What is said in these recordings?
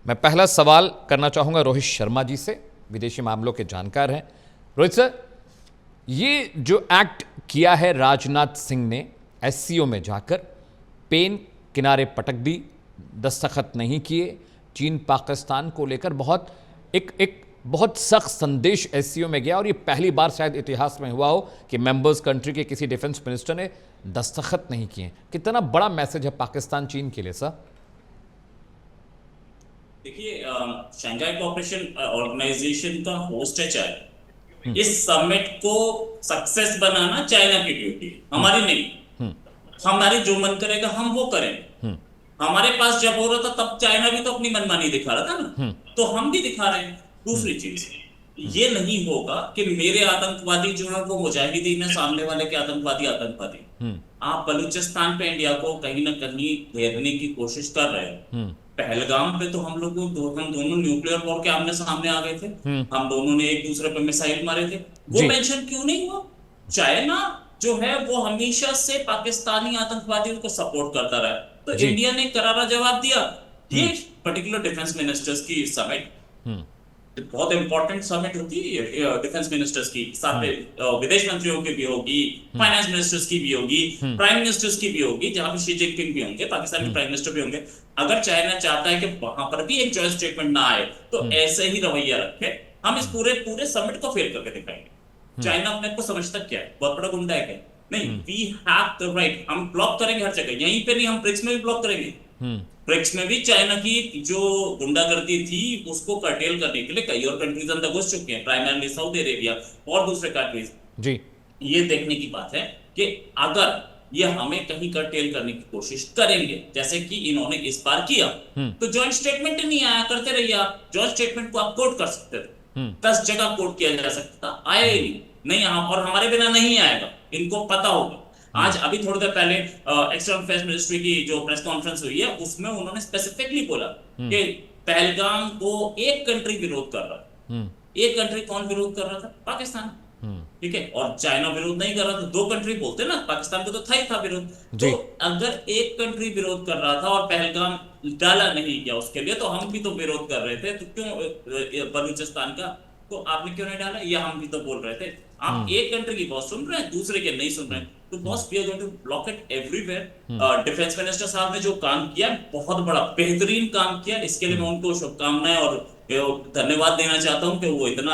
मैं पहला सवाल करना चाहूँगा रोहित शर्मा जी से, विदेशी मामलों के जानकार हैं। रोहित सर, ये जो एक्ट किया है राजनाथ सिंह ने एससीओ में जाकर, पेन किनारे पटक दी, दस्तखत नहीं किए, चीन पाकिस्तान को लेकर एक बहुत सख्त संदेश एससीओ में गया, और ये पहली बार शायद इतिहास में हुआ हो कि मेंबर्स कंट्री के किसी डिफेंस मिनिस्टर ने दस्तखत नहीं किए। कितना बड़ा मैसेज है पाकिस्तान चीन के लिए सर? देखिए, शंघाई कोऑपरेशन ऑर्गेनाइजेशन का होस्ट है चाइना। इस समिट को सक्सेस बनाना चाइना की ड्यूटी है, हमारी नहीं। हमारी जो मन करेगा हम वो करें। हमारे पास जब हो रहा था तब चाइना भी तो अपनी मनमानी दिखा रहा था ना, तो हम भी दिखा रहे हैं। दूसरी चीज ये नहीं होगा कि मेरे आतंकवादी जो है वो मुजाहिदीन है, सामने वाले के आतंकवादी। आप बलूचिस्तान पे इंडिया को कहीं ना कहीं घेरने की कोशिश कर रहे हो। पहलगाम पे तो हम दोनों न्यूक्लियर वॉर के आमने सामने आ गए थे। हम दोनों ने एक दूसरे पे मिसाइल मारे थे, वो मेंशन क्यों नहीं हुआ? चाइना जो है वो हमेशा से पाकिस्तानी आतंकवादियों को सपोर्ट करता रहा, तो इंडिया ने करारा जवाब दिया। ये पर्टिकुलर डिफेंस मिनिस्टर्स की समिट बहुत इंपॉर्टेंट समिट होती है डिफेंस मिनिस्टर्स की, साथ में विदेश मंत्रियों की भी होगी, फाइनेंस मिनिस्टर्स की भी होगी, प्राइम मिनिस्टर्स की भी होगी, जहां पे शी जिनपिंग भी होंगे, पाकिस्तान के प्राइम मिनिस्टर भी होंगे। अगर चाइना चाहता है कि वहां पर भी एक जॉइंट स्टेटमेंट ना आए, तो ऐसे ही रवैया रखे, हम इस पूरे समिट को फेल करके दिखाएंगे। चाइना अपने को समझता क्या है, बहुत बड़ा गुंडा है क्या? नहीं, वी हैव द राइट। हम ब्लॉक करेंगे हर जगह, यहीं पे नहीं, हम ब्रिक्स में भी ब्लॉक करेंगे। ब्रिक्स में भी चाइना की जो गुंडागर्दी थी उसको कर्टेल करने के लिए कई और कंट्रीज अंदर घुस चुके हैं, प्राइमरली सऊदी अरेबिया और दूसरे कंट्रीज। जी, ये देखने की बात है कि अगर ये हमें कहीं कर्टेल करने की कोशिश करेंगे, जैसे कि इन्होंने इस बार किया, तो जॉइंट स्टेटमेंट नहीं आया करते रहिए आप। जॉइंट स्टेटमेंट को आप कोट कर सकते थे, 10 जगह कोट किया जा सकता था, आया ही नहीं, और हमारे बिना नहीं आएगा, इनको पता होगा। आज अभी थोड़ी देर पहले एक्सटर्नल अफेयर्स मिनिस्ट्री की जो प्रेस कॉन्फ्रेंस हुई है, उसमें उन्होंने स्पेसिफिकली बोला कि पहलगाम को एक कंट्री विरोध कर रहा है। एक कंट्री कौन विरोध कर रहा था? पाकिस्तान। ठीक है, और चाइना विरोध नहीं कर रहा था। दो कंट्री बोलते ना, पाकिस्तान को तो था ही था विरोध। तो अगर एक कंट्री विरोध कर रहा था और पहलगाम डाला नहीं गया उसके लिए, तो हम भी तो विरोध कर रहे थे। तो क्यों बलूचिस्तान का तो आपने क्यों नहीं डाला? ये हम भी तो बोल रहे थे। आप एक कंट्री की बहुत सुन रहे हैं, दूसरे के नहीं सुन रहे हैं, तो boss we are going to block it everywhere. Defence minister साहब ने जो काम किया, बहुत बड़ा बेहतरीन काम किया, इसके लिए मैं उनको शुभकामनाएं और धन्यवाद देना चाहता हूं कि वो इतना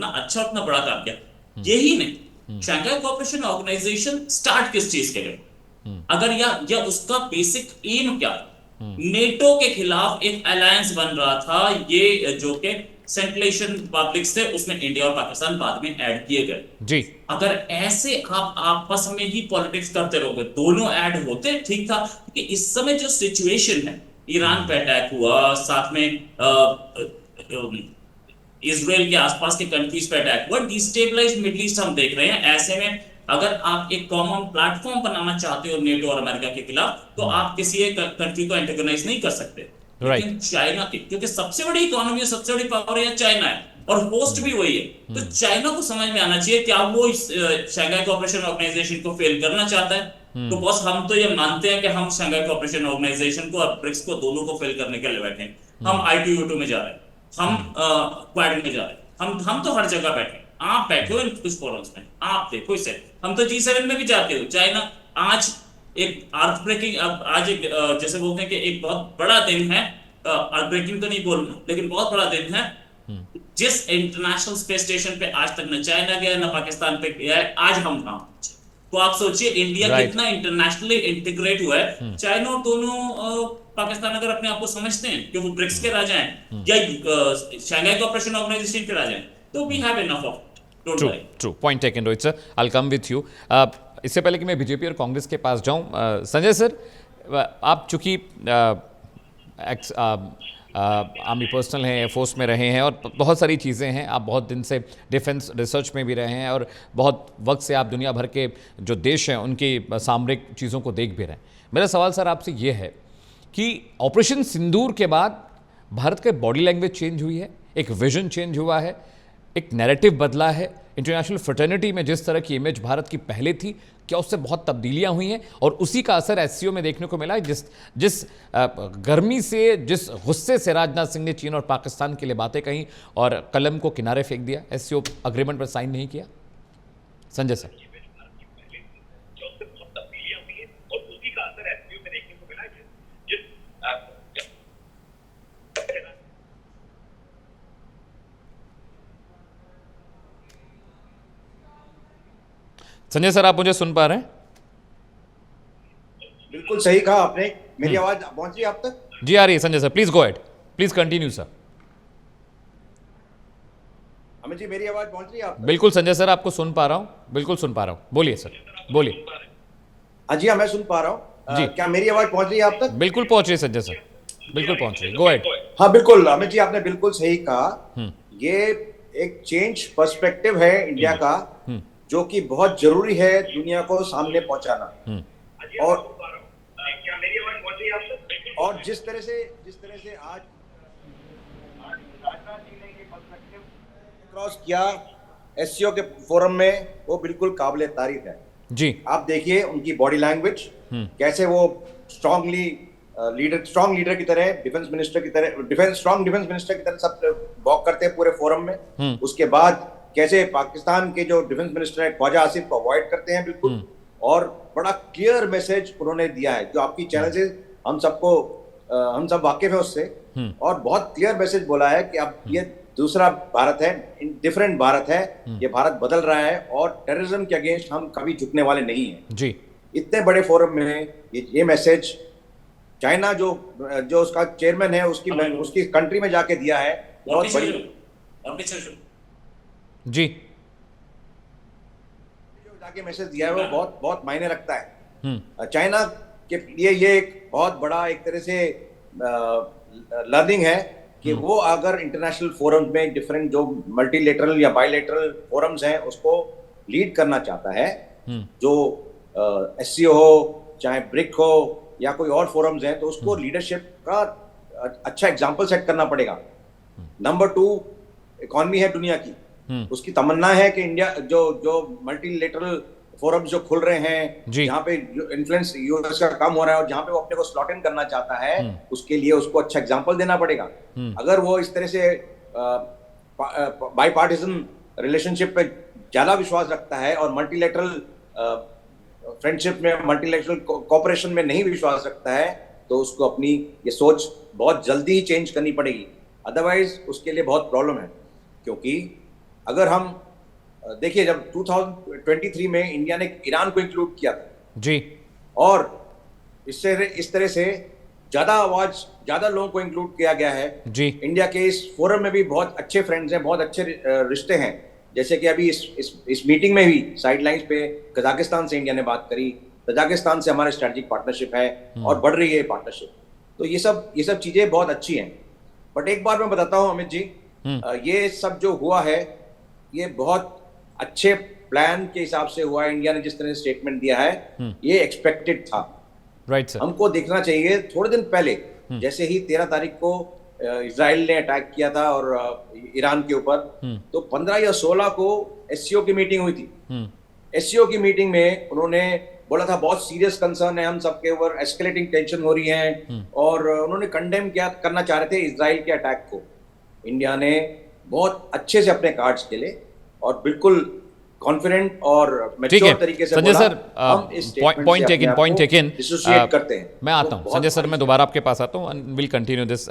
अच्छा, इतना बड़ा काम किया। यही नहीं, शंघाई कोऑपरेशन ऑर्गेनाइजेशन स्टार्ट किस चीज के लिए, अगर या उसका बेसिक एम क्या? नेटो के खिलाफ एक अलायंस बन रहा था, ये जो कि सेंट्रल एशियन रिपब्लिक्स थे, उसमें इंडिया और पाकिस्तान बाद में ऐड किए गए। जी, अगर ऐसे आप आपस में ही पॉलिटिक्स करते रहोगे, दोनों ऐड होते ठीक था। क्योंकि इस समय जो सिचुएशन है, ईरान पे अटैक हुआ, साथ में इजराइल के आसपास के कंट्रीज पे अटैक हुआ, डिस्टेबलाइज्ड मिडिल ईस्ट हम देख रहे हैं। ऐसे में अगर आप एक कॉमन प्लेटफॉर्म बनाना चाहते हो नेटो और अमेरिका के खिलाफ, तो आप किसी एक कंट्री को एंटेगोनाइज नहीं कर सकते। लेकिन चाइना की, क्योंकि सबसे बड़ी इकोनॉमी है, सबसे बड़ी पावर है चाइना है, और होस्ट भी वही है, तो चाइना को समझ में आना चाहिए क्या वो इस शंघाई कोऑपरेशन ऑर्गेनाइजेशन को फेल करना चाहता है। तो बॉस हम तो ये मानते हैं कि हम शंघाई कोऑपरेशन ऑर्गेनाइजेशन को और ब्रिक्स को दोनों को फेल करने के लिए बैठे हैं। हम ITU में जा रहे हैं, हम क्वाड में जा रहे हैं, हम तो हर जगह बैठे हैं। आप बैठे हो इन कुछ फोरम्स में, आप देखो इसे, हम तो G7 में भी जाते हो। चाइना आज एक अर्थ ब्रेकिंग, आज एक जैसे बोलते हैं कि एक बहुत बड़ा दिन है, अर्थ ब्रेकिंग तो नहीं बोलना, लेकिन बहुत बड़ा दिन है। जिस इंटरनेशनल स्पेस स्टेशन पे आज तक न चाइना गया न पाकिस्तान पे गया है, आज हम कहां पहुंचे? तो आप सोचिए इंडिया कितना इंटरनेशनली इंटीग्रेट हुआ है। चाइना और दोनों पाकिस्तान अगर अपने आप को समझते हैं कि वो ब्रिक्स के राजा हैं या शंघाई कोऑपरेशन ऑर्गेनाइजेशन के राजा हैं, तो we have enough of. True point taken Rohit sir, I will come with you. इससे पहले कि मैं बीजेपी और कांग्रेस के पास जाऊं, संजय सर, आप चूंकि आर्मी पर्सनल हैं, एयरफोर्स में रहे हैं और बहुत सारी चीज़ें हैं, आप बहुत दिन से डिफेंस रिसर्च में भी रहे हैं और बहुत वक्त से आप दुनिया भर के जो देश हैं उनकी सामरिक चीज़ों को देख भी रहे हैं। मेरा सवाल सर आपसे ये है कि ऑपरेशन सिंदूर के बाद भारत के बॉडी लैंग्वेज चेंज हुई है, एक विजन चेंज हुआ है, एक नैरेटिव बदला है। इंटरनेशनल फ्रेटर्निटी में जिस तरह की इमेज भारत की पहले थी, क्या उससे बहुत तब्दीलियां हुई हैं और उसी का असर एससीओ में देखने को मिला है? जिस जिस गर्मी से, जिस गुस्से से राजनाथ सिंह ने चीन और पाकिस्तान के लिए बातें कही और कलम को किनारे फेंक दिया, एससीओ अग्रीमेंट पर साइन नहीं किया। संजय सर। संजय सर, आप मुझे सुन पा रहे हैं? बिल्कुल सही कहा आपने। मेरी आवाज पहुंच रही है आप तक? जी आ रही है Sanjay sir, please go ahead, please continue sir. Amit ji, मेरी आवाज पहुंच रही है आप तक? बिल्कुल संजय सर, आपको सुन पा रहा हूँ, बिल्कुल सुन पा रहा हूँ, बोलिए सर, बोलिए। हाँ जी, हाँ मैं सुन पा रहा हूँ। जी। क्या मेरी आवाज पहुंच रही है आप तक? बिल्कुल पहुंच रही है संजय सर, बिल्कुल पहुंच रही है, गो अहेड। हाँ बिल्कुल अमित जी, आपने बिल्कुल सही कहा। ये एक चेंज पर्सपेक्टिव है इंडिया का, जो कि बहुत जरूरी है दुनिया को सामने पहुंचाना। और जिस तरह से आज राजनाथ जी ने ये पर्सपेक्टिव क्रॉस किया एससीओ के फोरम में, वो बिल्कुल काबिले तारीफ है जी। आप देखिए उनकी बॉडी लैंग्वेज, कैसे वो स्ट्रांग लीडर की तरह, स्ट्रांग डिफेंस मिनिस्टर की तरह सब वॉक करते हैं पूरे फोरम में। उसके बाद कैसे पाकिस्तान के जो डिफेंस मिनिस्टर है ख्वाजा आसिफ को अवॉइड करते हैं बिल्कुल, और बड़ा क्लियर मैसेज उन्होंने दिया है, जो आपकी चैनल से हम सब वाकिफ है उससे, और बहुत क्लियर मैसेज बोला है कि अब ये दूसरा भारत है, डिफरेंट भारत है, ये भारत बदल रहा है और टेररिज्म के अगेंस्ट हम कभी झुकने वाले नहीं हैं जी। इतने बड़े फोरम में ये मैसेज चाइना जो उसका चेयरमैन है उसकी कंट्री में जाके दिया है, बहुत बड़ी जी। जो जाके मैसेज दिया है वो बहुत बहुत मायने रखता है। चाइना के लिए ये एक बहुत बड़ा एक तरह से लर्निंग है कि वो अगर इंटरनेशनल फोरम्स में डिफरेंट जो मल्टीलेटरल या बायलेटरल फोरम्स हैं उसको लीड करना चाहता है, जो एससीओ हो चाहे ब्रिक हो या कोई और फोरम्स हैं, तो उसको लीडरशिप का अच्छा एग्जांपल सेट करना पड़ेगा। नंबर 2 इकोनॉमी है दुनिया की, उसकी तमन्ना है कि इंडिया जो मल्टीलेटरल फोरम्स जो खुल रहे हैं, जहाँ पे इन्फ्लुएंस यूएस का कम हो रहा है और जहाँ पे वो अपने को स्लॉट इन करना चाहता है, उसके लिए उसको अच्छा एग्जांपल देना पड़ेगा। अगर वो इस तरह से बाईपार्टिसन रिलेशनशिप पे ज्यादा विश्वास रखता है और मल्टीलेटरल फ्रेंडशिप में, मल्टीलेटरल कोऑपरेशन में नहीं विश्वास रखता है, तो उसको अपनी ये सोच बहुत जल्दी ही चेंज करनी पड़ेगी, अदरवाइज उसके लिए बहुत प्रॉब्लम है। क्योंकि अगर हम देखिए, जब 2023 में इंडिया ने ईरान को इंक्लूड किया था जी, और इस तरह से ज्यादा लोगों को इंक्लूड किया गया है जी। इंडिया के इस फोरम में भी बहुत अच्छे फ्रेंड्स हैं, बहुत अच्छे रिश्ते हैं। जैसे कि अभी इस मीटिंग में भी साइडलाइंस पे कजाकिस्तान से इंडिया ने बात करी, कजाकिस्तान से हमारे स्ट्रेटेजिक पार्टनरशिप है और बढ़ रही है पार्टनरशिप। तो ये सब चीजें बहुत अच्छी हैं। बट एक बार मैं बताता हूँ अमित जी, ये सब जो हुआ है ये बहुत अच्छे प्लान के हिसाब से हुआ है। इंडिया ने जिस तरह से स्टेटमेंट दिया है ये एक्सपेक्टेड था। Right sir. हमको देखना चाहिए थोड़े दिन पहले, जैसे ही 13 तारीख को इजराइल ने अटैक किया था और ईरान के ऊपर, तो 15 या 16 को एससीओ की मीटिंग हुई थी। एससीओ की मीटिंग में उन्होंने बोला था बहुत सीरियस कंसर्न है हम सबके ऊपर, एस्केलेटिंग टेंशन हो रही है, और उन्होंने कंडेम करना चाह रहे थे इजराइल के अटैक को। इंडिया ने बहुत अच्छे से अपने कार्ड्स खेले और बिल्कुल कॉन्फिडेंट और मैच्योर तरीके से संजय बोला, सर, हम इस स्टेटमेंट पॉइंट से अपने आप को टेकन डिसोसिएट करते हैं। मैं आता हूँ संजय सर, मैं दोबारा आपके पास आता हूँ, विल कंटिन्यू दिस